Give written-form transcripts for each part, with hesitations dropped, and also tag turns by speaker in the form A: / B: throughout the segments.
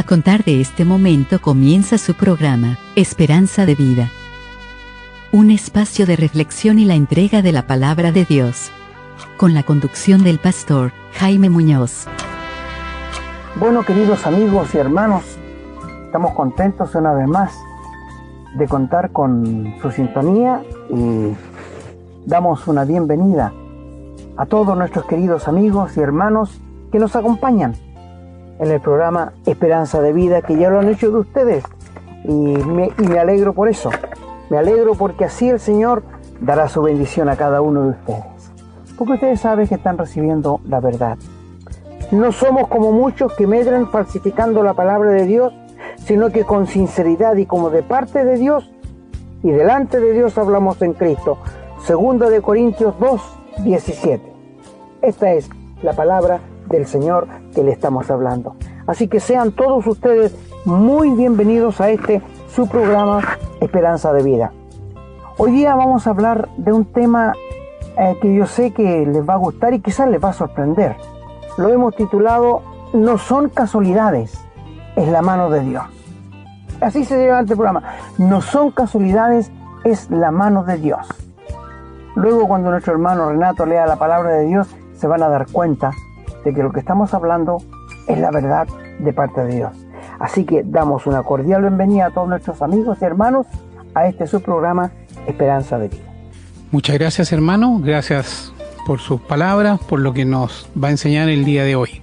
A: contar de este momento comienza su programa, Esperanza de Vida. Un espacio de reflexión y la entrega de la palabra de Dios. Con la conducción del pastor Jaime Muñoz.
B: Bueno, queridos amigos y hermanos, estamos contentos una vez más de contar con su sintonía y damos una bienvenida a todos nuestros queridos amigos y hermanos que nos acompañan en el programa Esperanza de Vida, que ya lo han hecho de ustedes, y me alegro por eso. Me alegro porque así el Señor dará su bendición a cada uno de ustedes, porque ustedes saben que están recibiendo la verdad. No somos como muchos que medran falsificando la palabra de Dios, sino que con sinceridad y como de parte de Dios y delante de Dios hablamos en Cristo. 2 de Corintios 2:17. Esta es la palabra del Señor que le estamos hablando. Así que sean todos ustedes muy bienvenidos a su programa Esperanza de Vida. Hoy día vamos a hablar de un tema que yo sé que les va a gustar y quizás les va a sorprender. Lo hemos titulado No son casualidades, es la mano de Dios. Así se llama este programa. No son casualidades, es la mano de Dios. Luego, cuando nuestro hermano Renato lea la palabra de Dios, se van a dar cuenta de que lo que estamos hablando es la verdad de parte de Dios. Así que damos una cordial bienvenida a todos nuestros amigos y hermanos a su programa Esperanza de Vida.
C: Muchas gracias, hermano. Gracias por sus palabras, por lo que nos va a enseñar el día de hoy.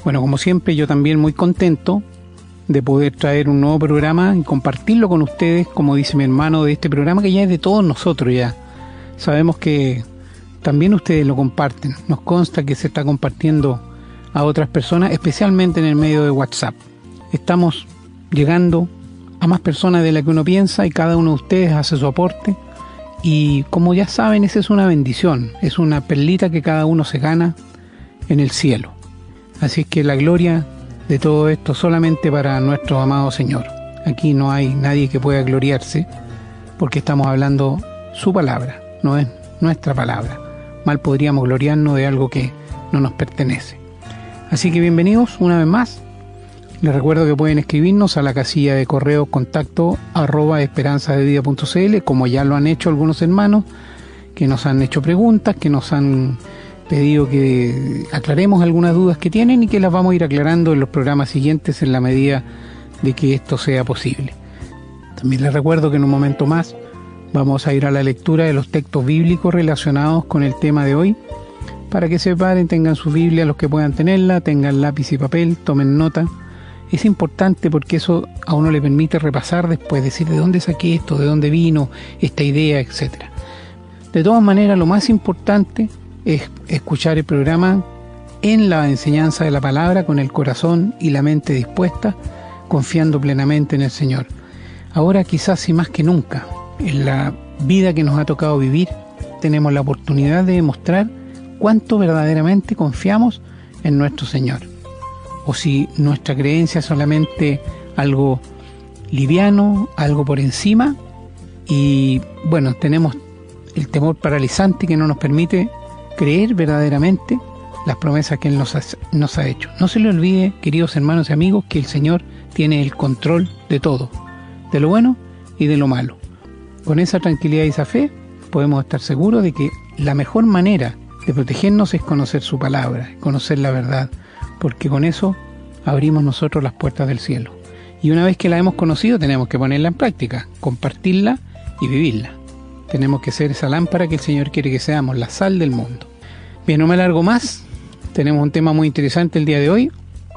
C: Bueno, como siempre, yo también muy contento de poder traer un nuevo programa y compartirlo con ustedes, como dice mi hermano, de este programa que ya es de todos nosotros ya. Sabemos que también ustedes lo comparten. Nos consta que se está compartiendo a otras personas, especialmente en el medio de WhatsApp. Estamos llegando a más personas de las que uno piensa y cada uno de ustedes hace su aporte. Y como ya saben, esa es una bendición, es una perlita que cada uno se gana en el cielo. Así es que la gloria de todo esto solamente para nuestro amado Señor. Aquí no hay nadie que pueda gloriarse porque estamos hablando su palabra, no es nuestra palabra. Mal podríamos gloriarnos de algo que no nos pertenece. Así que bienvenidos una vez más. Les recuerdo que pueden escribirnos a la casilla de correo contacto @esperanzadevida.cl, como ya lo han hecho algunos hermanos que nos han hecho preguntas, que nos han pedido que aclaremos algunas dudas que tienen y que las vamos a ir aclarando en los programas siguientes en la medida de que esto sea posible. También les recuerdo que en un momento más vamos a ir a la lectura de los textos bíblicos relacionados con el tema de hoy, para que se preparen, tengan su Biblia, los que puedan tenerla, tengan lápiz y papel, tomen nota. Es importante porque eso a uno le permite repasar después, decir de dónde saqué esto, de dónde vino esta idea, etc. De todas maneras, lo más importante es escuchar el programa en la enseñanza de la palabra, con el corazón y la mente dispuesta, confiando plenamente en el Señor. Ahora, quizás y más que nunca, en la vida que nos ha tocado vivir, tenemos la oportunidad de demostrar cuánto verdaderamente confiamos en nuestro Señor. O si nuestra creencia es solamente algo liviano, algo por encima, y bueno, tenemos el temor paralizante que no nos permite creer verdaderamente las promesas que Él nos ha hecho. No se le olvide, queridos hermanos y amigos, que el Señor tiene el control de todo, de lo bueno y de lo malo. Con esa tranquilidad y esa fe podemos estar seguros de que la mejor manera de protegernos es conocer su palabra, conocer la verdad, porque con eso abrimos nosotros las puertas del cielo. Y una vez que la hemos conocido, tenemos que ponerla en práctica, compartirla y vivirla. Tenemos que ser esa lámpara que el Señor quiere que seamos, la sal del mundo. Bien, no me alargo más, tenemos un tema muy interesante el día de hoy,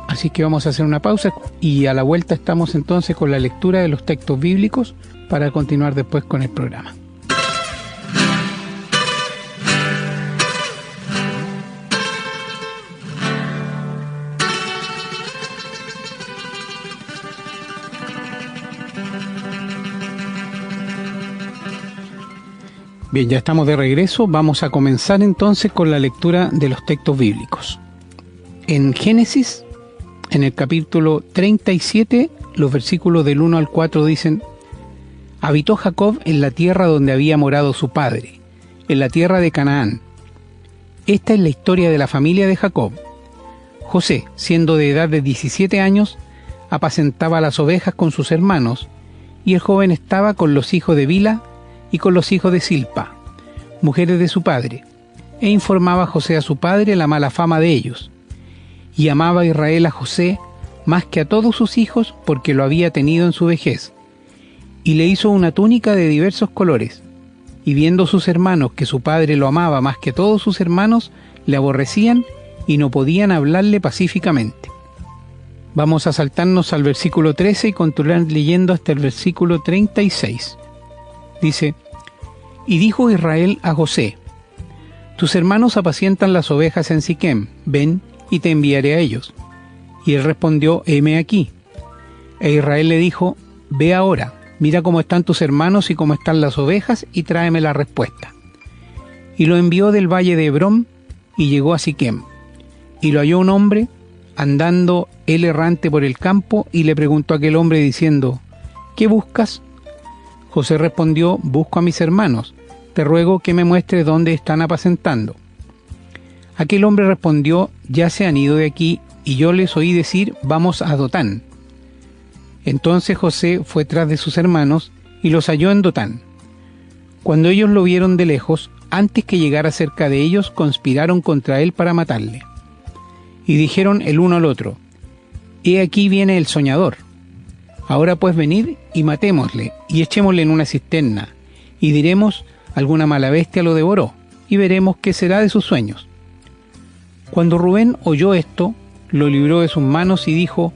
C: así que vamos a hacer una pausa y a la vuelta estamos entonces con la lectura de los textos bíblicos para continuar después con el programa. Bien, ya estamos de regreso. Vamos a comenzar entonces con la lectura de los textos bíblicos. En Génesis, en el capítulo 37, los versículos del 1 al 4 dicen: Habitó Jacob en la tierra donde había morado su padre, en la tierra de Canaán. Esta es la historia de la familia de Jacob. José, siendo de edad de 17 años, apacentaba las ovejas con sus hermanos, y el joven estaba con los hijos de Bilha y con los hijos de Zilpa, mujeres de su padre, e informaba a José a su padre la mala fama de ellos. Y amaba Israel a José más que a todos sus hijos, porque lo había tenido en su vejez, y le hizo una túnica de diversos colores. Y viendo sus hermanos que su padre lo amaba más que todos sus hermanos, le aborrecían y no podían hablarle pacíficamente. Vamos a saltarnos al versículo 13 y continuar leyendo hasta el versículo 36. Dice: Y dijo Israel a José: Tus hermanos apacientan las ovejas en Siquem, ven y te enviaré a ellos. Y él respondió: heme aquí. E Israel le dijo: Ve ahora, mira cómo están tus hermanos y cómo están las ovejas, y tráeme la respuesta. Y lo envió del valle de Hebrón, y llegó a Siquem. Y lo halló un hombre, andando él errante por el campo, y le preguntó a aquel hombre diciendo: ¿Qué buscas? José respondió: Busco a mis hermanos, te ruego que me muestres dónde están apacentando. Aquel hombre respondió: Ya se han ido de aquí, y yo les oí decir: Vamos a Dotán. Entonces José fue tras de sus hermanos, y los halló en Dotán. Cuando ellos lo vieron de lejos, antes que llegara cerca de ellos, conspiraron contra él para matarle. Y dijeron el uno al otro: He aquí viene el soñador. Ahora pues venid y matémosle, y echémosle en una cisterna, y diremos: alguna mala bestia lo devoró, y veremos qué será de sus sueños. Cuando Rubén oyó esto, lo libró de sus manos y dijo: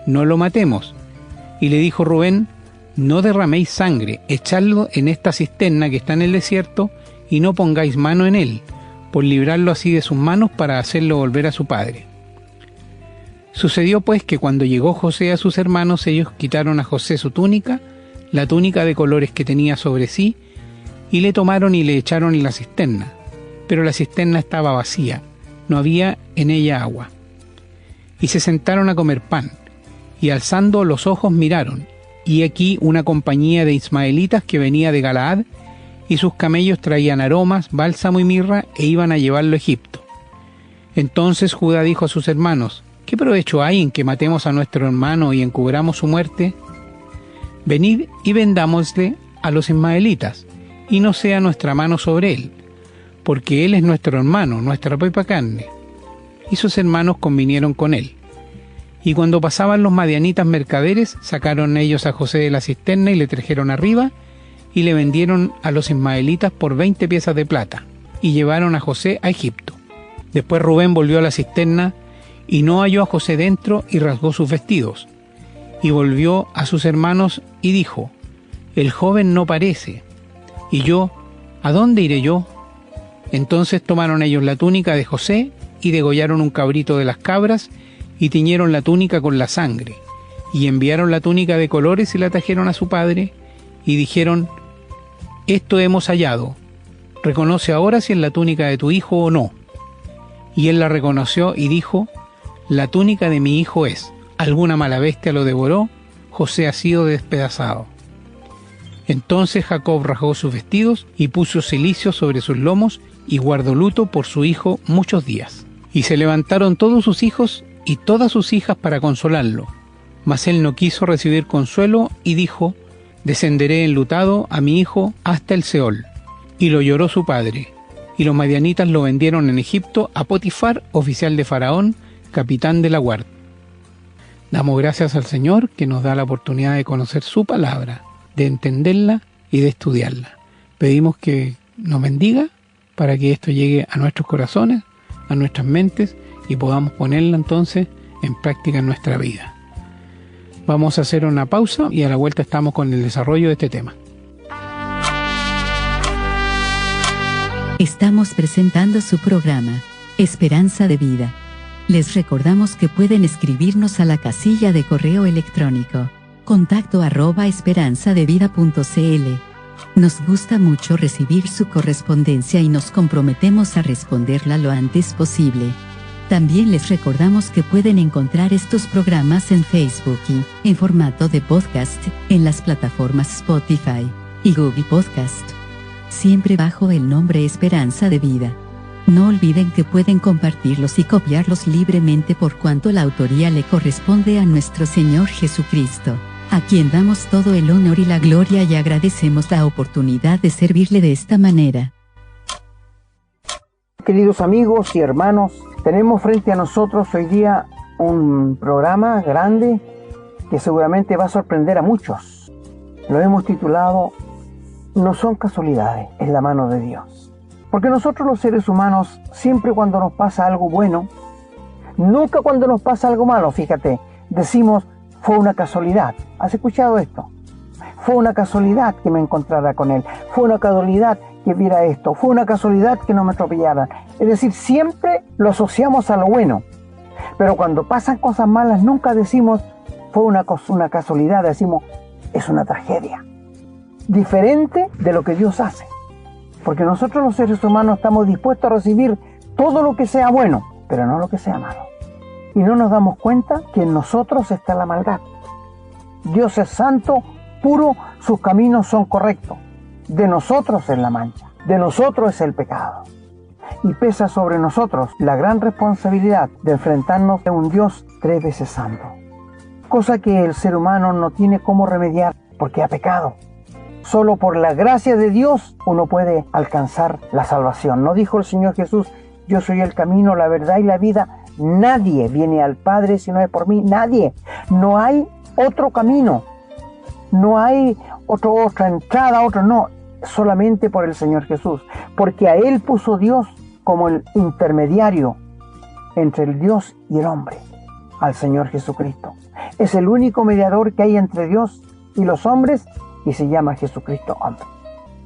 C: No lo matemos. Y le dijo Rubén: No derraméis sangre, echadlo en esta cisterna que está en el desierto, y no pongáis mano en él, por librarlo así de sus manos para hacerlo volver a su padre. Sucedió pues que cuando llegó José a sus hermanos, ellos quitaron a José su túnica, la túnica de colores que tenía sobre sí, y le tomaron y le echaron en la cisterna. Pero la cisterna estaba vacía, no había en ella agua. Y se sentaron a comer pan, y alzando los ojos miraron, y aquí una compañía de ismaelitas que venía de Galaad, y sus camellos traían aromas, bálsamo y mirra, e iban a llevarlo a Egipto. Entonces Judá dijo a sus hermanos: ¿Qué provecho hay en que matemos a nuestro hermano y encubramos su muerte? Venid y vendámosle a los ismaelitas, y no sea nuestra mano sobre él, porque él es nuestro hermano, nuestra propia carne. Y sus hermanos convinieron con él. Y cuando pasaban los madianitas mercaderes, sacaron ellos a José de la cisterna y le trajeron arriba, y le vendieron a los ismaelitas por 20 piezas de plata, y llevaron a José a Egipto. Después Rubén volvió a la cisterna, y no halló a José dentro, y rasgó sus vestidos. Y volvió a sus hermanos y dijo: El joven no parece. Y yo, ¿a dónde iré yo? Entonces tomaron ellos la túnica de José, y degollaron un cabrito de las cabras, y tiñeron la túnica con la sangre, y enviaron la túnica de colores y la trajeron a su padre, y dijeron: Esto hemos hallado, reconoce ahora si es la túnica de tu hijo o no. Y él la reconoció y dijo: La túnica de mi hijo es, alguna mala bestia lo devoró, José ha sido despedazado. Entonces Jacob rasgó sus vestidos y puso cilicio sobre sus lomos, y guardó luto por su hijo muchos días. Y se levantaron todos sus hijos y todas sus hijas para consolarlo, mas él no quiso recibir consuelo, y dijo: Descenderé enlutado a mi hijo hasta el Seol. Y lo lloró su padre. Y los madianitas lo vendieron en Egipto a Potifar, oficial de Faraón, capitán de la guardia. Damos gracias al Señor, que nos da la oportunidad de conocer su palabra, de entenderla y de estudiarla. Pedimos que nos bendiga para que esto llegue a nuestros corazones, a nuestras mentes, y podamos ponerla entonces en práctica en nuestra vida. Vamos a hacer una pausa y a la vuelta estamos con el desarrollo de este tema.
A: Estamos presentando su programa, Esperanza de Vida. Les recordamos que pueden escribirnos a la casilla de correo electrónico, contacto@esperanzadevida.cl. Nos gusta mucho recibir su correspondencia y nos comprometemos a responderla lo antes posible. También les recordamos que pueden encontrar estos programas en Facebook y, en formato de podcast, en las plataformas Spotify y Google Podcast, siempre bajo el nombre Esperanza de Vida. No olviden que pueden compartirlos y copiarlos libremente por cuanto la autoría le corresponde a nuestro Señor Jesucristo, a quien damos todo el honor y la gloria y agradecemos la oportunidad de servirle de esta manera.
B: Queridos amigos y hermanos, tenemos frente a nosotros hoy día un programa grande que seguramente va a sorprender a muchos. Lo hemos titulado No son casualidades, es la mano de Dios. Porque nosotros los seres humanos, siempre cuando nos pasa algo bueno, nunca cuando nos pasa algo malo, fíjate, decimos, fue una casualidad. ¿Has escuchado esto? Fue una casualidad que me encontrara con él. Fue una casualidad que viera esto. Fue una casualidad que no me atropellaran. Es decir, siempre lo asociamos a lo bueno. Pero cuando pasan cosas malas, nunca decimos, fue una casualidad. Decimos, es una tragedia. Diferente de lo que Dios hace. Porque nosotros los seres humanos estamos dispuestos a recibir todo lo que sea bueno, pero no lo que sea malo. Y no nos damos cuenta que en nosotros está la maldad. Dios es santo, puro, sus caminos son correctos. De nosotros es la mancha, de nosotros es el pecado. Y pesa sobre nosotros la gran responsabilidad de enfrentarnos a un Dios 3 veces santo. Cosa que el ser humano no tiene cómo remediar porque ha pecado. Solo por la gracia de Dios uno puede alcanzar la salvación. ¿No dijo el Señor Jesús, yo soy el camino, la verdad y la vida? Nadie viene al Padre si no es por mí, nadie. No hay otro camino, no hay otra entrada, no, solamente por el Señor Jesús. Porque a Él puso Dios como el intermediario entre el Dios y el hombre, al Señor Jesucristo. Es el único mediador que hay entre Dios y los hombres y se llama Jesucristo hombre.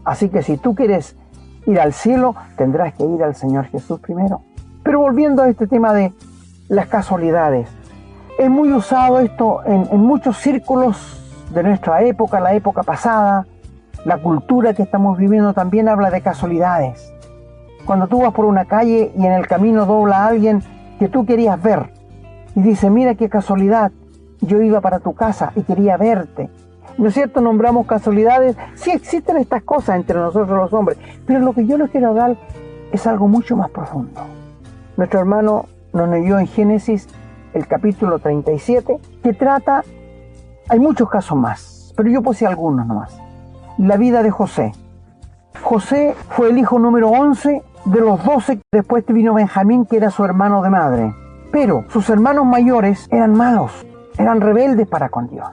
B: Así que si tú quieres ir al cielo, tendrás que ir al Señor Jesús primero. Pero volviendo a este tema de las casualidades, es muy usado esto en muchos círculos de nuestra época, la época pasada. La cultura que estamos viviendo también habla de casualidades. Cuando tú vas por una calle y en el camino dobla a alguien que tú querías ver y dice, mira qué casualidad, yo iba para tu casa y quería verte. ¿No es cierto? Nombramos casualidades. Sí existen estas cosas entre nosotros los hombres, pero lo que yo les quiero hablar es algo mucho más profundo. Nuestro hermano nos leyó en Génesis el capítulo 37, que trata, hay muchos casos más, pero yo puse algunos nomás. La vida de José. José fue el hijo número 11 de los 12, después vino Benjamín, que era su hermano de madre. Pero sus hermanos mayores eran malos, eran rebeldes para con Dios.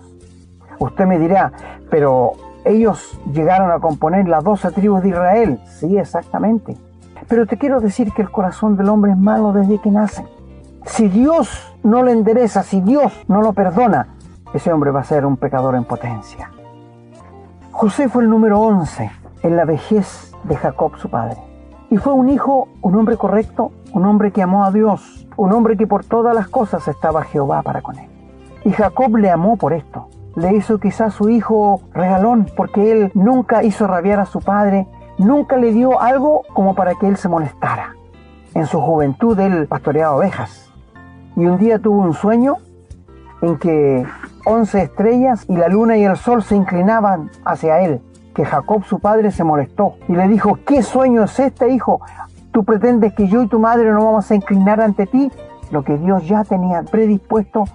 B: Usted me dirá, pero ellos llegaron a componer las 12 tribus de Israel. Sí, exactamente. Pero te quiero decir que el corazón del hombre es malo desde que nace. Si Dios no le endereza, si Dios no lo perdona, ese hombre va a ser un pecador en potencia. José fue el número 11 en la vejez de Jacob, su padre. Y fue un hijo, un hombre correcto, un hombre que amó a Dios, un hombre que por todas las cosas estaba Jehová para con él. Y Jacob le amó por esto. Le hizo quizás su hijo regalón, porque él nunca hizo rabiar a su padre, nunca le dio algo como para que él se molestara. En su juventud él pastoreaba ovejas. Y un día tuvo un sueño en que 11 estrellas y la luna y el sol se inclinaban hacia él, que Jacob su padre se molestó y le dijo, ¿qué sueño es este, hijo? ¿Tú pretendes que yo y tu madre no vamos a inclinar ante ti? Lo que Dios ya tenía predispuesto.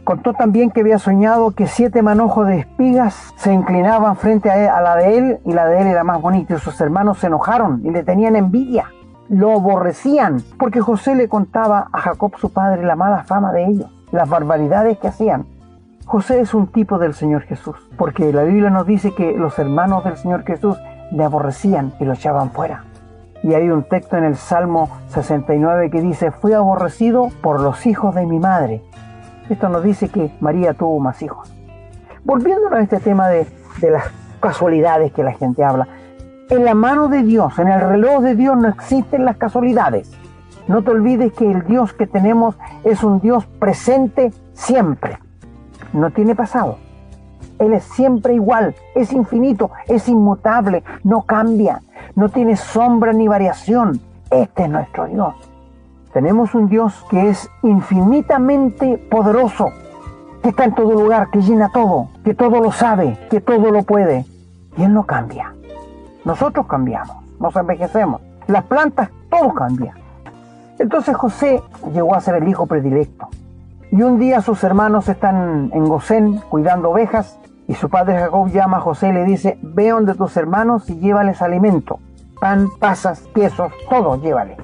B: Contó también que había soñado que 7 manojos de espigas se inclinaban frente a la de él y la de él era más bonita, y sus hermanos se enojaron y le tenían envidia, lo aborrecían, porque José le contaba a Jacob su padre la mala fama de ellos, las barbaridades que hacían. José es un tipo del Señor Jesús, porque la Biblia nos dice que los hermanos del Señor Jesús le aborrecían y lo echaban fuera. Y hay un texto en el Salmo 69 que dice, fui aborrecido por los hijos de mi madre. Esto nos dice que María tuvo más hijos. Volviéndonos a este tema de las casualidades que la gente habla, en la mano de Dios, en el reloj de Dios no existen las casualidades. No te olvides que el Dios que tenemos es un Dios presente siempre. No tiene pasado. Él es siempre igual, es infinito, es inmutable, no cambia, no tiene sombra ni variación. Este es nuestro Dios. Tenemos un Dios que es infinitamente poderoso, que está en todo lugar, que llena todo, que todo lo sabe, que todo lo puede. Y Él no cambia. Nosotros cambiamos, nos envejecemos. las plantas, todo cambia. Entonces José llegó a ser el hijo predilecto. Y un día sus hermanos están en Gosén cuidando ovejas y su padre Jacob llama a José y le dice: ve donde tus hermanos y llévales alimento, pan, pasas, quesos, todo llévale.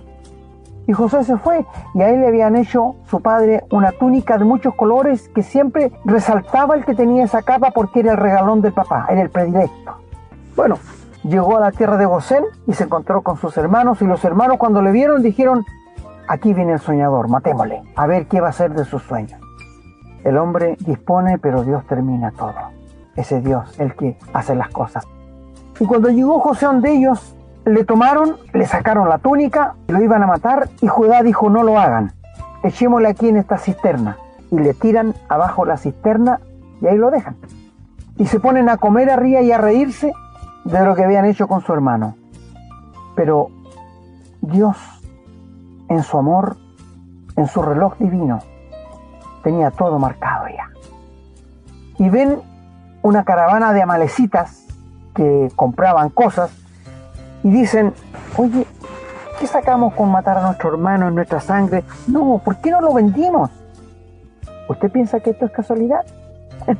B: Y José se fue y a él le habían hecho su padre una túnica de muchos colores que siempre resaltaba el que tenía esa capa porque era el regalón del papá, era el predilecto. Bueno, llegó a la tierra de Gosén y se encontró con sus hermanos y los hermanos cuando le vieron dijeron: aquí viene el soñador, matémosle, a ver qué va a hacer de sus sueños. El hombre dispone, pero Dios termina todo. Ese Dios, el que hace las cosas. Y cuando llegó José donde ellos, le tomaron, le sacaron la túnica, lo iban a matar y Judá dijo: no lo hagan, echémosle aquí en esta cisterna. Y le tiran abajo la cisterna y ahí lo dejan. Y se ponen a comer arriba y a reírse de lo que habían hecho con su hermano. Pero Dios, en su amor, en su reloj divino, tenía todo marcado ya. Y ven una caravana de amalecitas que compraban cosas y dicen: oye, ¿qué sacamos con matar a nuestro hermano en nuestra sangre? No, ¿por qué no lo vendimos? ¿Usted piensa que esto es casualidad?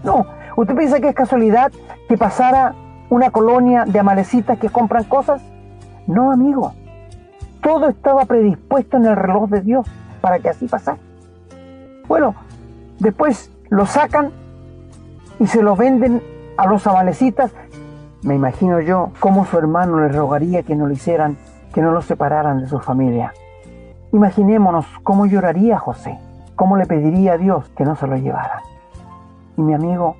B: No, ¿usted piensa que es casualidad que pasara una colonia de amalecitas que compran cosas? No, amigo. Todo estaba predispuesto en el reloj de Dios para que así pasara. Bueno, después lo sacan y se lo venden a los amalecitas. Me imagino yo cómo su hermano le rogaría que no lo hicieran, que no lo separaran de su familia. Imaginémonos cómo lloraría José, cómo le pediría a Dios que no se lo llevaran. Y mi amigo,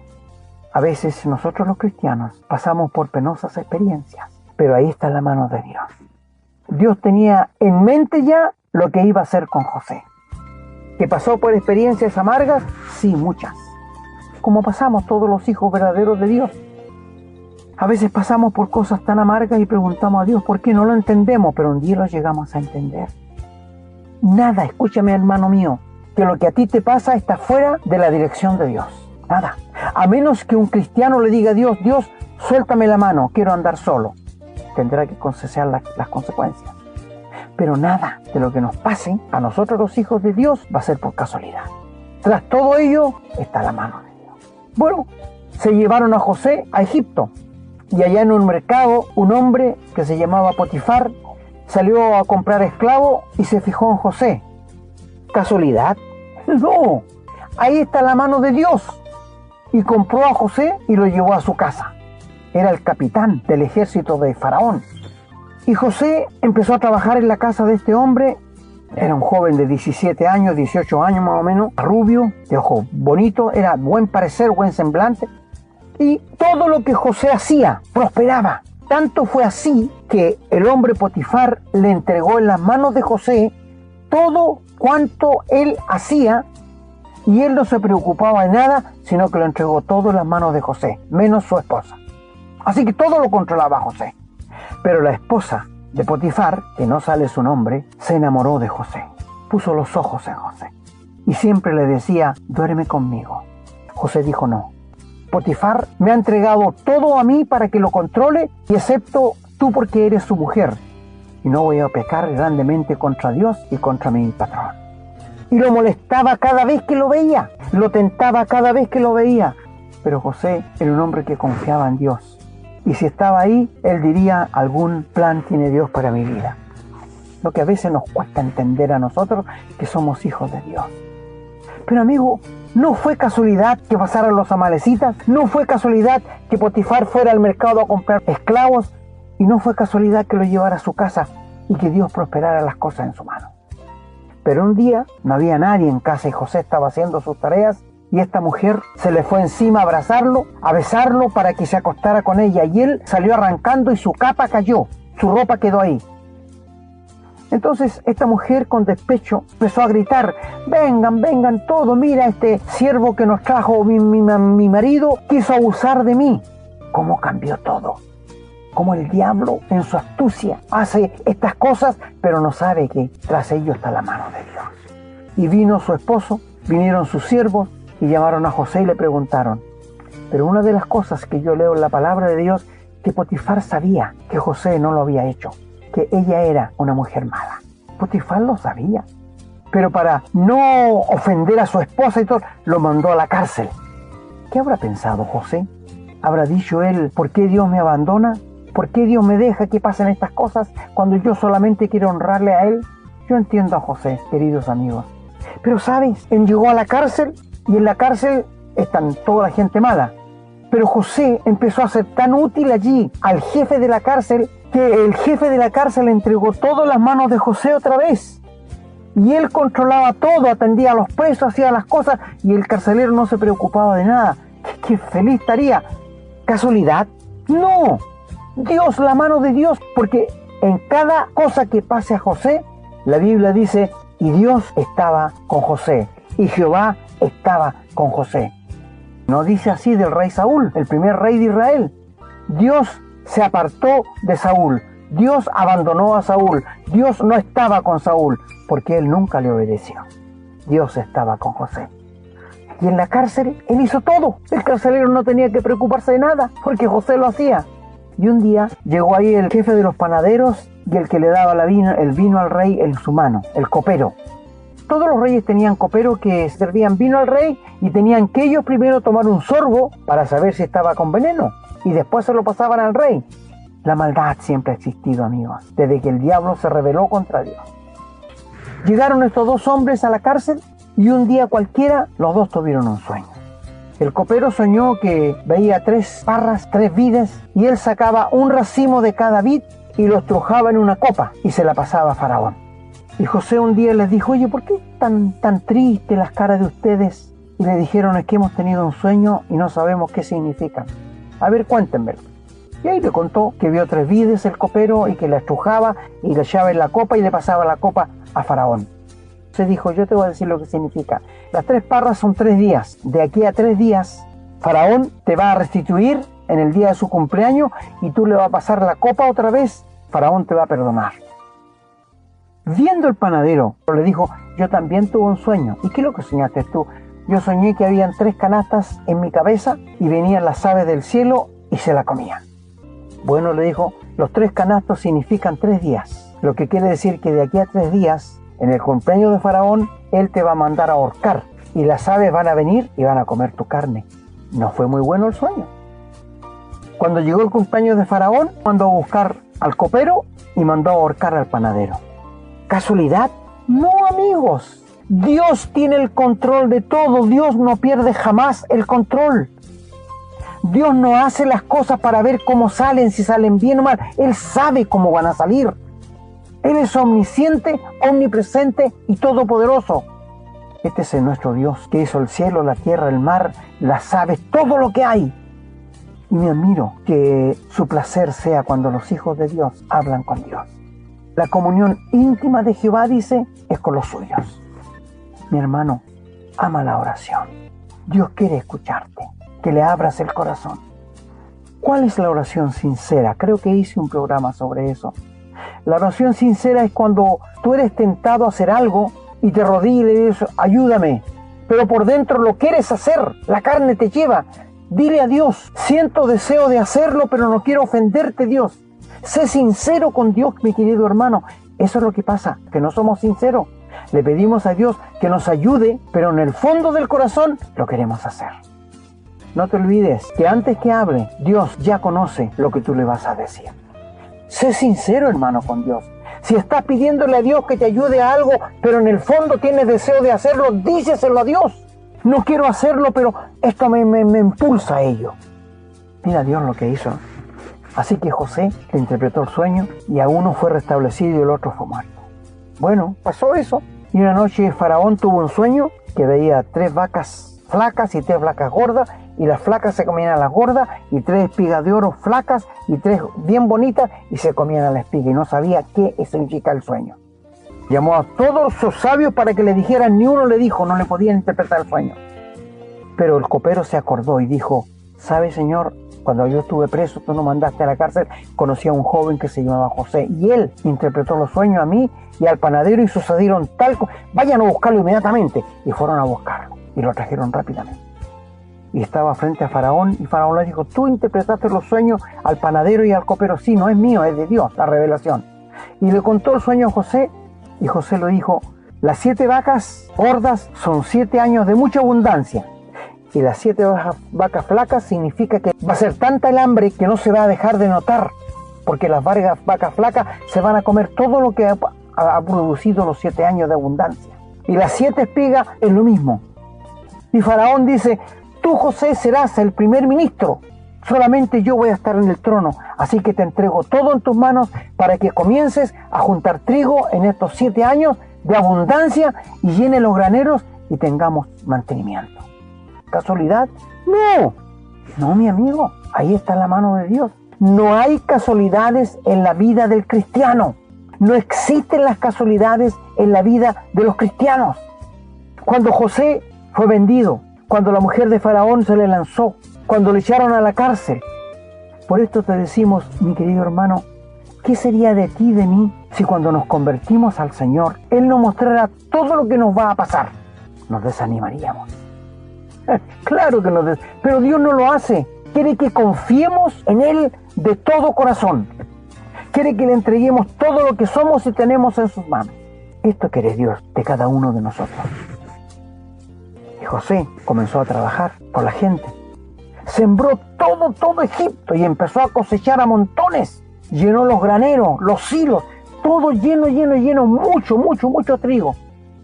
B: a veces nosotros los cristianos pasamos por penosas experiencias, pero ahí está la mano de Dios. Dios tenía en mente ya lo que iba a hacer con José. ¿Que pasó por experiencias amargas? Sí, muchas. Como pasamos todos los hijos verdaderos de Dios. A veces pasamos por cosas tan amargas y preguntamos a Dios por qué no lo entendemos, pero un día lo llegamos a entender. Nada, escúchame hermano mío, que lo que a ti te pasa está fuera de la dirección de Dios. Nada. A menos que un cristiano le diga a Dios: Dios, suéltame la mano, quiero andar solo. Tendrá que conceder las consecuencias. Pero nada de lo que nos pase a nosotros los hijos de Dios va a ser por casualidad. Tras todo ello está la mano de Dios. Bueno, se llevaron a José a Egipto y allá en un mercado un hombre que se llamaba Potifar salió a comprar esclavos y se fijó en José. ¿Casualidad? No, ahí está la mano de Dios. Y compró a José y lo llevó a su casa. Era el capitán del ejército de Faraón. Y José empezó a trabajar en la casa de este hombre. Era un joven de 17 años, 18 años más o menos, rubio, de ojos bonitos, era buen parecer, buen semblante. Y todo lo que José hacía prosperaba. Tanto fue así que el hombre Potifar le entregó en las manos de José todo cuanto él hacía, y él no se preocupaba de nada, sino que lo entregó todo en las manos de José, menos su esposa. Así que todo lo controlaba José. Pero la esposa de Potifar, que no sale su nombre, se enamoró de José. Puso los ojos en José. Y siempre le decía: duerme conmigo. José dijo: no. Potifar me ha entregado todo a mí para que lo controle, y excepto tú porque eres su mujer. Y no voy a pecar grandemente contra Dios y contra mi patrón. Y lo molestaba cada vez que lo veía. Lo tentaba cada vez que lo veía. Pero José era un hombre que confiaba en Dios. Y si estaba ahí, él diría: algún plan tiene Dios para mi vida. Lo que a veces nos cuesta entender a nosotros, que somos hijos de Dios. Pero amigo, no fue casualidad que pasaran los amalecitas, no fue casualidad que Potifar fuera al mercado a comprar esclavos, y no fue casualidad que lo llevara a su casa y que Dios prosperara las cosas en su mano. Pero un día no había nadie en casa y José estaba haciendo sus tareas, y esta mujer se le fue encima a abrazarlo, a besarlo para que se acostara con ella, y él salió arrancando y su capa cayó, su ropa quedó ahí. Entonces esta mujer con despecho empezó a gritar: vengan, vengan todos, mira este siervo que nos trajo mi marido, quiso abusar de mí. ¿Cómo cambió todo? Cómo el diablo en su astucia hace estas cosas, pero no sabe que tras ello está la mano de Dios. Y vino su esposo, vinieron sus siervos, y llamaron a José y le preguntaron. Pero una de las cosas que yo leo en la palabra de Dios, que Potifar sabía que José no lo había hecho, que ella era una mujer mala. Potifar lo sabía, pero para no ofender a su esposa y todo, lo mandó a la cárcel. ¿Qué habrá pensado José? ¿Habrá dicho él, ¿por qué Dios me abandona? ¿Por qué Dios me deja que pasen estas cosas cuando yo solamente quiero honrarle a Él? Yo entiendo a José, queridos amigos. Pero ¿sabes? Él llegó a la cárcel y en la cárcel están toda la gente mala. Pero José empezó a ser tan útil allí al jefe de la cárcel que el jefe de la cárcel entregó todo en las manos de José otra vez. Y él controlaba todo, atendía a los presos, hacía las cosas y el carcelero no se preocupaba de nada. ¡Qué feliz estaría! ¿Casualidad? ¡No! Dios, la mano de Dios, porque en cada cosa que pase a José, la Biblia dice, y Dios estaba con José, y Jehová estaba con José. No dice así del rey Saúl, el primer rey de Israel. Dios se apartó de Saúl, Dios abandonó a Saúl, Dios no estaba con Saúl, porque él nunca le obedeció. Dios estaba con José. Y en la cárcel, él hizo todo. El carcelero no tenía que preocuparse de nada, porque José lo hacía. Y un día llegó ahí el jefe de los panaderos y el que le daba el vino al rey en su mano, el copero. Todos los reyes tenían coperos que servían vino al rey y tenían que ellos primero tomar un sorbo para saber si estaba con veneno y después se lo pasaban al rey. La maldad siempre ha existido, amigos, desde que el diablo se rebeló contra Dios. Llegaron estos dos hombres a la cárcel y un día cualquiera los dos tuvieron un sueño. El copero soñó que veía 3 parras, 3 vides, y él sacaba un racimo de cada vid y lo estrujaba en una copa y se la pasaba a Faraón. Y José un día les dijo, oye, ¿por qué tan tristes las caras de ustedes? Y le dijeron, es que hemos tenido un sueño y no sabemos qué significa. A ver, cuéntenmelo. Y ahí le contó que vio 3 vides el copero y que la estrujaba y la echaba en la copa y le pasaba la copa a Faraón. Se dijo, yo te voy a decir lo que significa. Las 3 parras son 3 días. De aquí a 3 días, Faraón te va a restituir en el día de su cumpleaños y tú le vas a pasar la copa otra vez. Faraón te va a perdonar. Viendo el panadero, le dijo, yo también tuve un sueño. ¿Y qué es lo que soñaste tú? Yo soñé que habían 3 canastas en mi cabeza y venían las aves del cielo y se la comían. Bueno, le dijo, los 3 canastos significan 3 días. Lo que quiere decir que de aquí a 3 días, en el cumpleaños de Faraón, él te va a mandar a ahorcar y las aves van a venir y van a comer tu carne. No fue muy bueno el sueño. Cuando llegó el cumpleaños de Faraón, mandó a buscar al copero y mandó a ahorcar al panadero. ¿Casualidad? No, amigos. Dios tiene el control de todo. Dios no pierde jamás el control. Dios no hace las cosas para ver cómo salen, si salen bien o mal. Él sabe cómo van a salir. Él es omnisciente, omnipresente y todopoderoso. Este es nuestro Dios, que hizo el cielo, la tierra, el mar, las aves, todo lo que hay. Y me admiro que su placer sea cuando los hijos de Dios hablan con Dios. La comunión íntima de Jehová, dice, es con los suyos. Mi hermano, ama la oración. Dios quiere escucharte, que le abras el corazón. ¿Cuál es la oración sincera? Creo que hice un programa sobre eso. La oración sincera es cuando tú eres tentado a hacer algo y te arrodillas y le dices, ayúdame, pero por dentro lo quieres hacer, la carne te lleva. Dile a Dios, siento deseo de hacerlo, pero no quiero ofenderte, Dios. Sé sincero con Dios, mi querido hermano. Eso es lo que pasa, que no somos sinceros. Le pedimos a Dios que nos ayude, pero en el fondo del corazón lo queremos hacer. No te olvides que antes que hable, Dios ya conoce lo que tú le vas a decir. Sé sincero, hermano, con Dios. Si estás pidiéndole a Dios que te ayude a algo, pero en el fondo tienes deseo de hacerlo, díselo a Dios. No quiero hacerlo, pero esto me impulsa a ello. Mira Dios lo que hizo. Así que José le interpretó el sueño y a uno fue restablecido y el otro fue muerto. Bueno, pasó eso. Y una noche Faraón tuvo un sueño que veía 3 vacas flacas y 3 vacas gordas, y las flacas se comían a las gordas, y 3 espigas de oro flacas y 3 bien bonitas y se comían a la espiga, y no sabía qué significa el sueño. Llamó a todos sus sabios para que le dijeran, ni uno le dijo, no le podían interpretar el sueño. Pero el copero se acordó y dijo, ¿sabe, señor? Cuando yo estuve preso, tú nos mandaste a la cárcel, conocí a un joven que se llamaba José, y él interpretó los sueños a mí y al panadero y sucedieron tal cosa. Vayan a buscarlo inmediatamente. Y fueron a buscarlo y lo trajeron rápidamente. Y estaba frente a Faraón y Faraón le dijo, tú interpretaste los sueños al panadero y al copero. Sí, no es mío, es de Dios, la revelación. Y le contó el sueño a José, y José le dijo: las 7 vacas gordas son 7 años de mucha abundancia, y las 7 vacas flacas significa que va a ser tanta el hambre que no se va a dejar de notar, porque las vacas flacas se van a comer todo lo que ha producido los 7 años de abundancia. Y las 7 espigas es lo mismo. Y Faraón dice: tú, José, serás el primer ministro, solamente yo voy a estar en el trono, así que te entrego todo en tus manos para que comiences a juntar trigo en estos 7 años de abundancia y llene los graneros y tengamos mantenimiento. ¿Casualidad? No, no, mi amigo, ahí está la mano de Dios. No hay casualidades en la vida del cristiano. No existen las casualidades en la vida de los cristianos. Cuando José fue vendido, cuando la mujer de Faraón se le lanzó, cuando le echaron a la cárcel. Por esto te decimos, mi querido hermano, ¿qué sería de ti y de mí si cuando nos convertimos al Señor, Él nos mostrara todo lo que nos va a pasar? Nos desanimaríamos. Claro que pero Dios no lo hace. Quiere que confiemos en Él de todo corazón. Quiere que le entreguemos todo lo que somos y tenemos en sus manos. Esto quiere Dios de cada uno de nosotros. Y José comenzó a trabajar por la gente. Sembró todo Egipto y empezó a cosechar a montones. Llenó los graneros, los hilos, todo lleno, mucho trigo.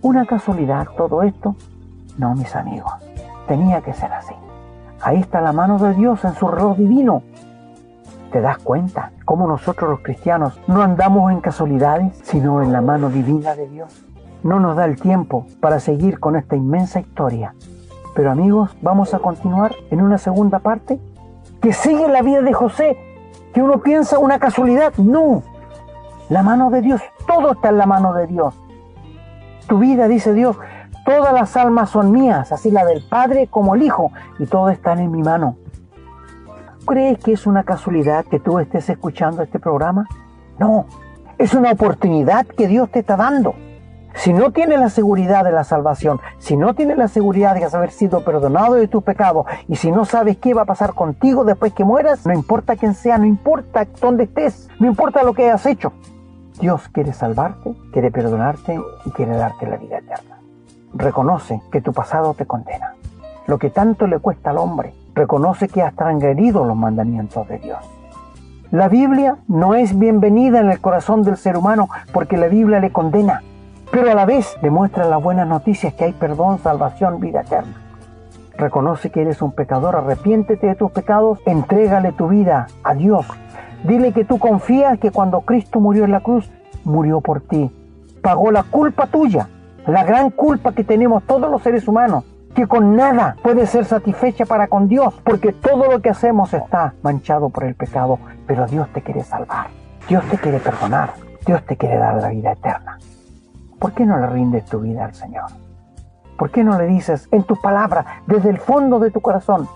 B: ¿Una casualidad todo esto? No, mis amigos, tenía que ser así. Ahí está la mano de Dios en su reloj divino. ¿Te das cuenta cómo nosotros los cristianos no andamos en casualidades, sino en la mano divina de Dios? No nos da el tiempo para seguir con esta inmensa historia. Pero amigos, vamos a continuar en una segunda parte que sigue la vida de José, que uno piensa una casualidad. No, la mano de Dios, todo está en la mano de Dios. Tu vida, dice Dios, todas las almas son mías, así la del Padre como el Hijo, y todo está en mi mano. ¿Crees que es una casualidad que tú estés escuchando este programa? No, es una oportunidad que Dios te está dando. Si no tienes la seguridad de la salvación, si no tienes la seguridad de haber sido perdonado de tus pecados, y si no sabes qué va a pasar contigo después que mueras, no importa quién sea, no importa dónde estés, no importa lo que hayas hecho, Dios quiere salvarte, quiere perdonarte y quiere darte la vida eterna. Reconoce que tu pasado te condena. Lo que tanto le cuesta al hombre, reconoce que has transgredido los mandamientos de Dios. La Biblia no es bienvenida en el corazón del ser humano porque la Biblia le condena, pero a la vez le muestra las buenas noticias que hay perdón, salvación, vida eterna. Reconoce que eres un pecador, arrepiéntete de tus pecados, entrégale tu vida a Dios. Dile que tú confías que cuando Cristo murió en la cruz, murió por ti. Pagó la culpa tuya, la gran culpa que tenemos todos los seres humanos, que con nada puede ser satisfecha para con Dios, porque todo lo que hacemos está manchado por el pecado, pero Dios te quiere salvar, Dios te quiere perdonar, Dios te quiere dar la vida eterna. ¿Por qué no le rindes tu vida al Señor? ¿Por qué no le dices en tus palabras, desde el fondo de tu corazón: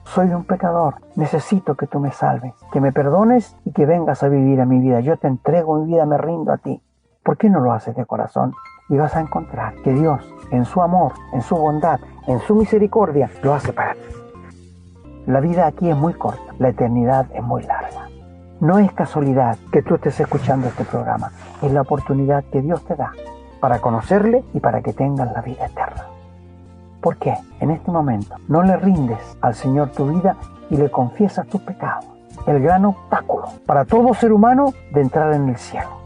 B: soy un pecador, necesito que tú me salves, que me perdones y que vengas a vivir a mi vida, yo te entrego mi vida, me rindo a ti? ¿Por qué no lo haces de corazón? Y vas a encontrar que Dios, en su amor, en su bondad, en su misericordia, lo hace para ti. La vida aquí es muy corta, la eternidad es muy larga. No es casualidad que tú estés escuchando este programa, es la oportunidad que Dios te da para conocerle y para que tengas la vida eterna. ¿Por qué? En este momento no le rindes al Señor tu vida y le confiesas tus pecados, el gran obstáculo para todo ser humano de entrar en el cielo.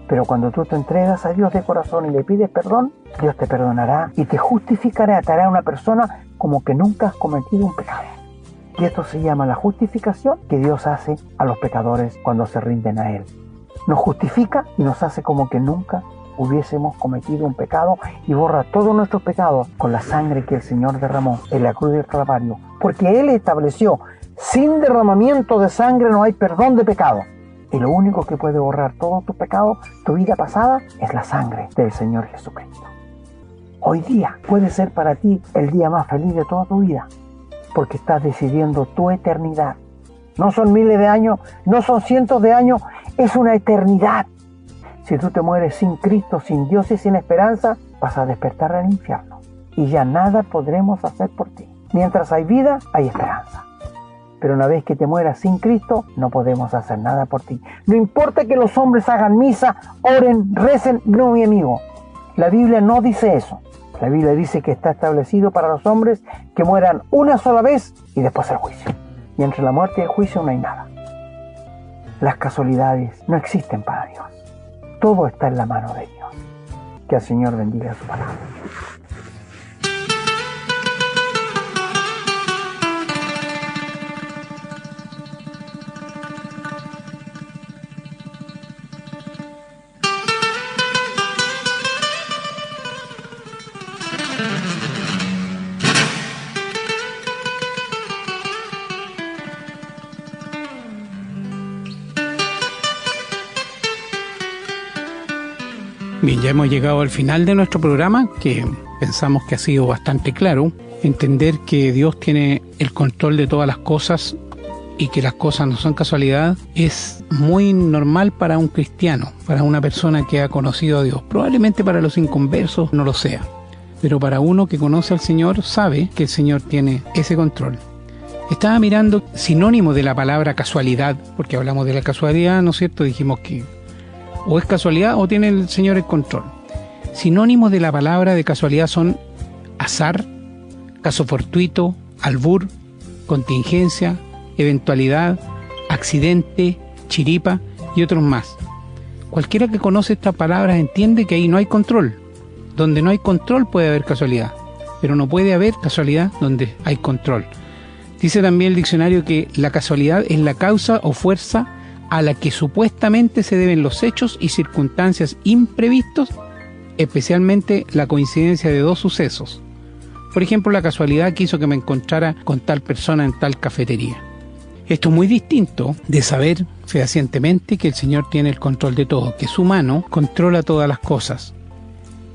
B: Pero cuando tú te entregas a Dios de corazón y le pides perdón, Dios te perdonará y te justificará, te hará una persona como que nunca has cometido un pecado. Y esto se llama la justificación que Dios hace a los pecadores cuando se rinden a Él. Nos justifica y nos hace como que nunca hubiésemos cometido un pecado y borra todos nuestros pecados con la sangre que el Señor derramó en la cruz del Calvario. Porque Él estableció, sin derramamiento de sangre no hay perdón de pecado. Y lo único que puede borrar todos tus pecados, tu vida pasada, es la sangre del Señor Jesucristo. Hoy día puede ser para ti el día más feliz de toda tu vida, porque estás decidiendo tu eternidad. No son miles de años, no son cientos de años, es una eternidad. Si tú te mueres sin Cristo, sin Dios y sin esperanza, vas a despertar al infierno. Y ya nada podremos hacer por ti. Mientras hay vida, hay esperanza. Pero una vez que te mueras sin Cristo, no podemos hacer nada por ti. No importa que los hombres hagan misa, oren, recen, no, mi amigo. La Biblia no dice eso. La Biblia dice que está establecido para los hombres que mueran una sola vez y después el juicio. Y entre la muerte y el juicio no hay nada. Las casualidades no existen para Dios. Todo está en la mano de Dios. Que el Señor bendiga su palabra.
C: Bien, ya hemos llegado al final de nuestro programa, que pensamos que ha sido bastante claro. Entender que Dios tiene el control de todas las cosas y que las cosas no son casualidad es muy normal para un cristiano, para una persona que ha conocido a Dios. Probablemente para los inconversos no lo sea, pero para uno que conoce al Señor sabe que el Señor tiene ese control. Estaba mirando sinónimo de la palabra casualidad, porque hablamos de la casualidad, ¿no es cierto? Dijimos que o es casualidad o tiene el Señor el control. Sinónimos de la palabra de casualidad son azar, caso fortuito, albur, contingencia, eventualidad, accidente, chiripa y otros más. Cualquiera que conoce estas palabras entiende que ahí no hay control. Donde no hay control puede haber casualidad, pero no puede haber casualidad donde hay control. Dice también el diccionario que la casualidad es la causa o fuerza a la que supuestamente se deben los hechos y circunstancias imprevistos, especialmente la coincidencia de dos sucesos. Por ejemplo, la casualidad que hizo que me encontrara con tal persona en tal cafetería. Esto es muy distinto de saber fehacientemente que el Señor tiene el control de todo, que su mano controla todas las cosas.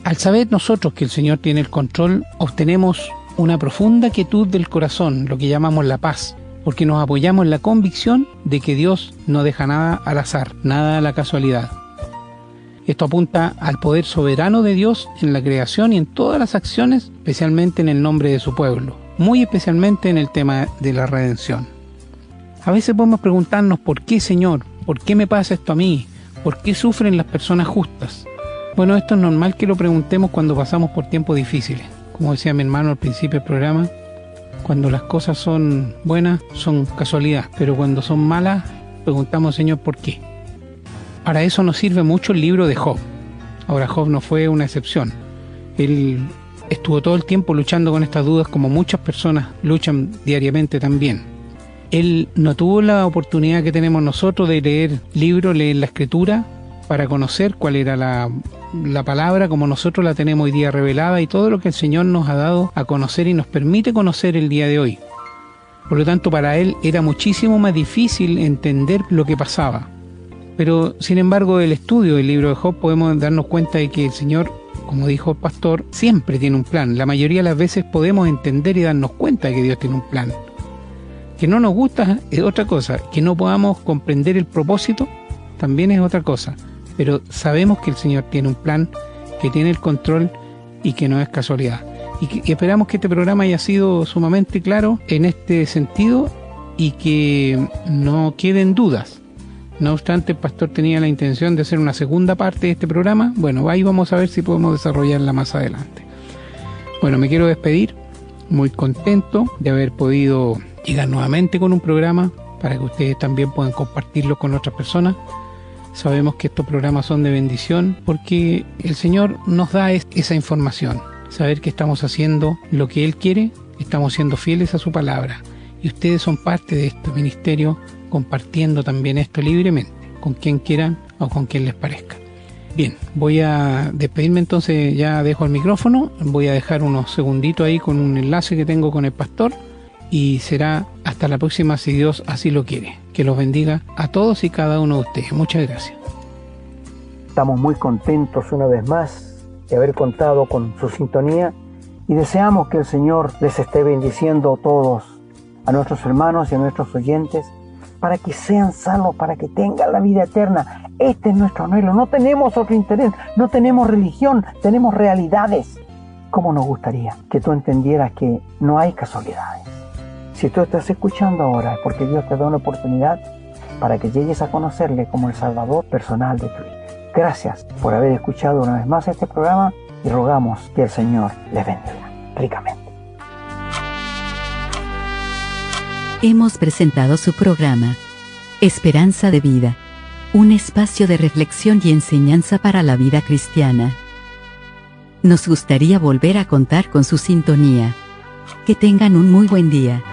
C: Al saber nosotros que el Señor tiene el control, obtenemos una profunda quietud del corazón, lo que llamamos la paz, porque nos apoyamos en la convicción de que Dios no deja nada al azar, nada a la casualidad. Esto apunta al poder soberano de Dios en la creación y en todas las acciones, especialmente en el nombre de su pueblo, muy especialmente en el tema de la redención. A veces podemos preguntarnos, ¿por qué, Señor? ¿Por qué me pasa esto a mí? ¿Por qué sufren las personas justas? Bueno, esto es normal que lo preguntemos cuando pasamos por tiempos difíciles. Como decía mi hermano al principio del programa, cuando las cosas son buenas, son casualidad, pero cuando son malas, preguntamos, Señor, ¿por qué? Para eso nos sirve mucho el libro de Job. Ahora, Job no fue una excepción. Él estuvo todo el tiempo luchando con estas dudas, como muchas personas luchan diariamente también. Él no tuvo la oportunidad que tenemos nosotros de leer libros, leer la Escritura, para conocer cuál era la palabra como nosotros la tenemos hoy día revelada y todo lo que el Señor nos ha dado a conocer y nos permite conocer el día de hoy. Por lo tanto, para él era muchísimo más difícil entender lo que pasaba. Pero, sin embargo, del estudio del libro de Job podemos darnos cuenta de que el Señor, como dijo el pastor, siempre tiene un plan. La mayoría de las veces podemos entender y darnos cuenta de que Dios tiene un plan. Que no nos gusta es otra cosa, que no podamos comprender el propósito también es otra cosa. Pero sabemos que el Señor tiene un plan, que tiene el control y que no es casualidad. Y esperamos que este programa haya sido sumamente claro en este sentido y que no queden dudas. No obstante, el pastor tenía la intención de hacer una segunda parte de este programa. Bueno, ahí vamos a ver si podemos desarrollarla más adelante. Bueno, me quiero despedir, muy contento de haber podido llegar nuevamente con un programa para que ustedes también puedan compartirlo con otras personas. Sabemos que estos programas son de bendición porque el Señor nos da esa información. Saber que estamos haciendo lo que Él quiere, estamos siendo fieles a su palabra. Y ustedes son parte de este ministerio compartiendo también esto libremente, con quien quieran o con quien les parezca. Bien, voy a despedirme entonces, ya dejo el micrófono, voy a dejar unos segunditos ahí con un enlace que tengo con el pastor y será hasta la próxima si Dios así lo quiere. Que los bendiga a todos y cada uno de ustedes. Muchas gracias.
B: Estamos muy contentos una vez más de haber contado con su sintonía y deseamos que el Señor les esté bendiciendo a todos, a nuestros hermanos y a nuestros oyentes, para que sean salvos, para que tengan la vida eterna. Este es nuestro anhelo. No tenemos otro interés, no tenemos religión, tenemos realidades. ¿Cómo nos gustaría que tú entendieras que no hay casualidades, Si tú estás escuchando ahora es porque Dios te da una oportunidad para que llegues a conocerle como el Salvador personal de tu vida. Gracias por haber escuchado una vez más este programa y rogamos que el Señor les bendiga ricamente.
A: Hemos presentado su programa, Esperanza de Vida, un espacio de reflexión y enseñanza para la vida cristiana. Nos gustaría volver a contar con su sintonía. Que tengan un muy buen día.